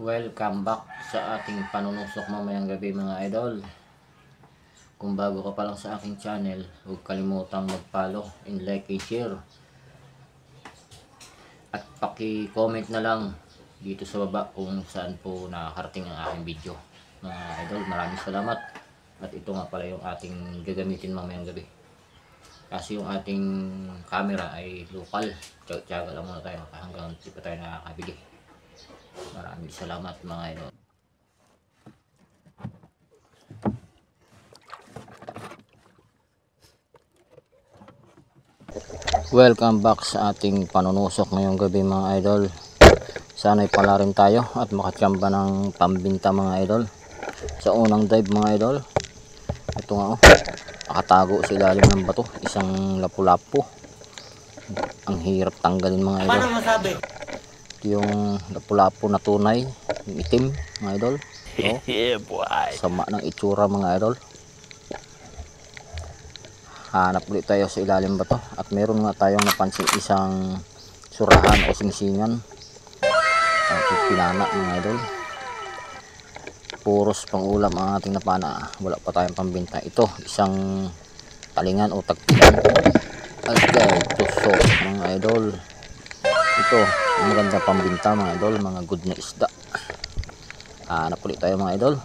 Welcome back sa ating panunusok mamayang gabi mga idol. Kung bago ka pa lang sa aking channel, huwag kalimutang mag-follow and like and share. At paki-comment na lang dito sa baba kung saan po nakakarating ang aking video. Mga idol, maraming salamat. At ito nga pala yung ating gagamitin mamayang gabi. Kasi yung ating camera ay local. Tiyaga lang muna tayo hanggang hindi pa tayo nakakabili. Maraming salamat mga idol. Welcome back sa ating panunusok ngayong gabi mga idol. Sana'y pala rin tayo at makachamba ng pambinta mga idol. Sa unang dive mga idol, ito nga nakatago sa ilalim ng bato, isang lapu-lapu. Ang hirap tanggalin mga idol. Paano masabi? Ito yung lapu-lapu na tunay, yung itim mga idol. Sama ng itsura mga idol. Hanap ulit tayo sa ilalim ba to, at meron nga tayong napansin isang surahan o singsingan ang pinana mga idol. Puros pang ulam ang ating napana, wala pa tayong pambinta. Ito isang talingan o tagpian. Okay, tusok mga idol. Ito maganda pambinta mga idol, mga good na isda. Hanap ulit tayo mga idol.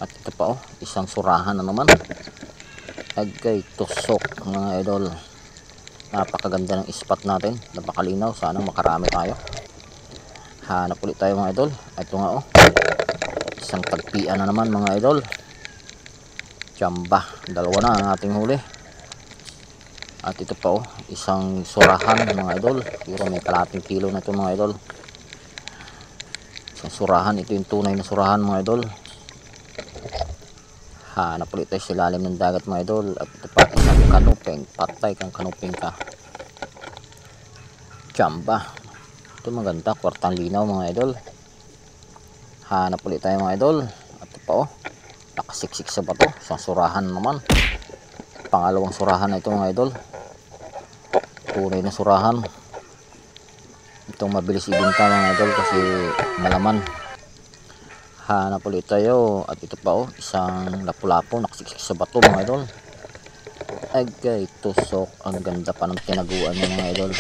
At ito pa isang surahan na naman. Agay tusok mga idol. Napakaganda ng spot natin, napakalinaw. Sana makarami tayo. Hanap ulit tayo mga idol. Ito nga isang tagpian na naman mga idol. Tsamba, dalawa na ang ating huli. At ito pa isang surahan mga idol. Pero may kalating kilo na ito mga idol. Isang surahan, ito yung tunay na surahan mga idol. Hanap ulit tayo sa ilalim ng dagat mga idol. At ito pa isang kanuping. Patay kang kanuping ka. Tsamba. Ito maganda, kwartang linaw mga idol. Hanap ulit tayo mga idol. At ito pa nakasiksik sa bato. Isang surahan naman. Pangalawang surahan na ito mga idol. Tunay na surahan. Itong mabilis ibenta mga idol kasi malaman. Hanap ulit tayo. At ito pa isang lapu-lapu nakasiksik sa bato mga idol. Agay tusok. Ang ganda pa ng tinaguan niya mga idol.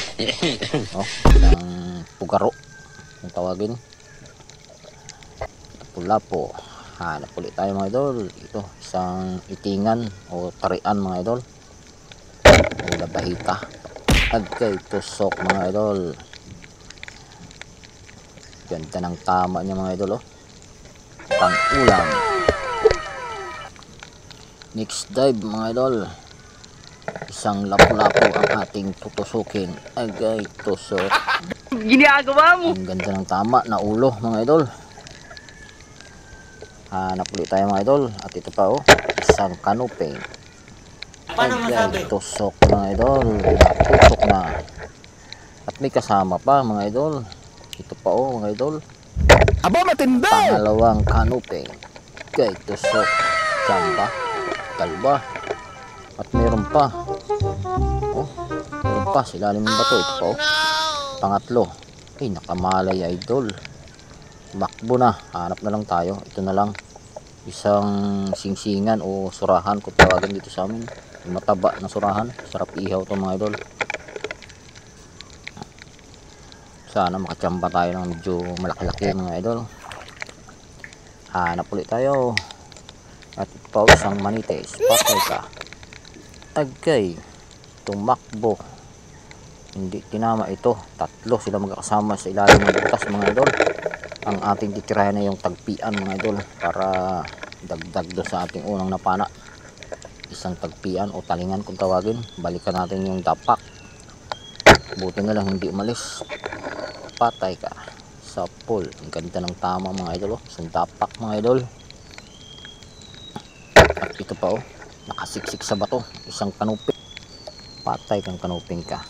Isang pugaro ang tawagin. Lapu-lapu. Hanap ulit tayo mga idol. Ito isang itingan o tarian mga idol. O labahita. Agay tusok mga idol. Ganda ng tama niya mga idol pang ulam. Next dive mga idol, isang lapu-lapu ang ating tutusukin. Agay tusok. Ginagawa mo. Ang ganda ng tama na ulo mga idol. Hanap ulit tayo mga idol. At ito pa isang kanuping. Paano masabi? Tusok mga idol. Tusok na. At may kasama pa mga idol. Ito pa mga idol. Aba matindi! Pangalawang kanuping. Kay tusok. Tsamba. Talba. At meron pa. Meron pa sila limang bato. Ito pa pangatlo. Ay nakamalay idol. Makbo na. Hanap na lang tayo. Ito na lang. Isang singsingan o surahan kung tawagin dito sa amin. Mataba na surahan. Sarap ihaw ito mga idol. Sana makachamba tayo ng medyo malaki-laki mga idol. Hanap ulit tayo. At ito isang manites. Patay ka. Agay. Tumakbo. Hindi tinama ito. Tatlo sila magkakasama sa ilalim ng butas mga idol. Ang ating titirahin na yung tagpian mga idol. Para dagdag do sa ating unang napana. Isang tagpian o talingan kung tawagin. Balikan natin yung dapak. Buti na lang hindi umalis. Patay ka sa pool. Ang ganda ng tama mga idol. Isang dapak mga idol. At ito pa nakasiksik sa bato. Isang kanuping. Patay kang kanuping ka.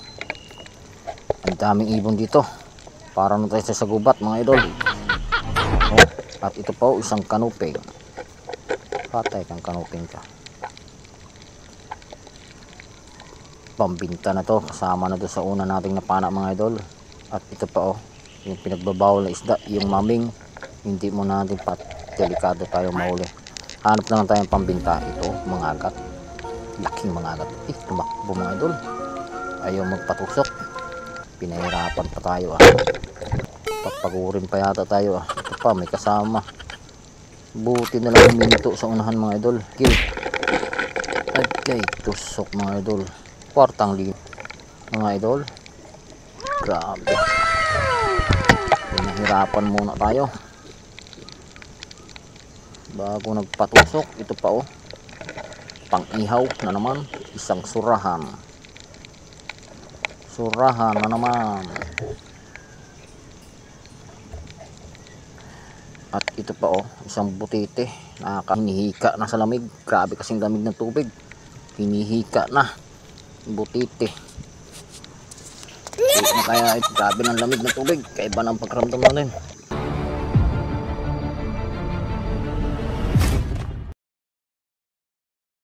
Ang daming ibon dito. Para na tayo sa gubat mga idol. At ito pa isang kanuping. Patay kang kanuping ka. Pambinta na to. Kasama na to sa una nating napana mga idol. At ito pa yung pinagbabawal na isda, yung maming. Hindi mo natin delikado tayo mahuli. Hanap naman tayong pambinta. Ito, mga agat. Laking mga agat. Tumakbo mga idol. Ayaw magpatusok. Pinahirapan pa tayo papagurin pa yata tayo Ito pa, may kasama. Buti na lang huminto sa unahan mga idol. Kill. Okay, tusok mga idol. Kwartang lin mga idol. Grabe. Pinahirapan muna tayo bago nagpatusok. Ito pa pang ihaw na naman. Isang surahan na naman. At ito pa isang butite. Hinihika na sa lamig. Grabe kasing lamig ng tubig. Hinihika na butite. Hindi na kaya grabe ng lamig ng tubig. Kaiba ng pagramdam natin.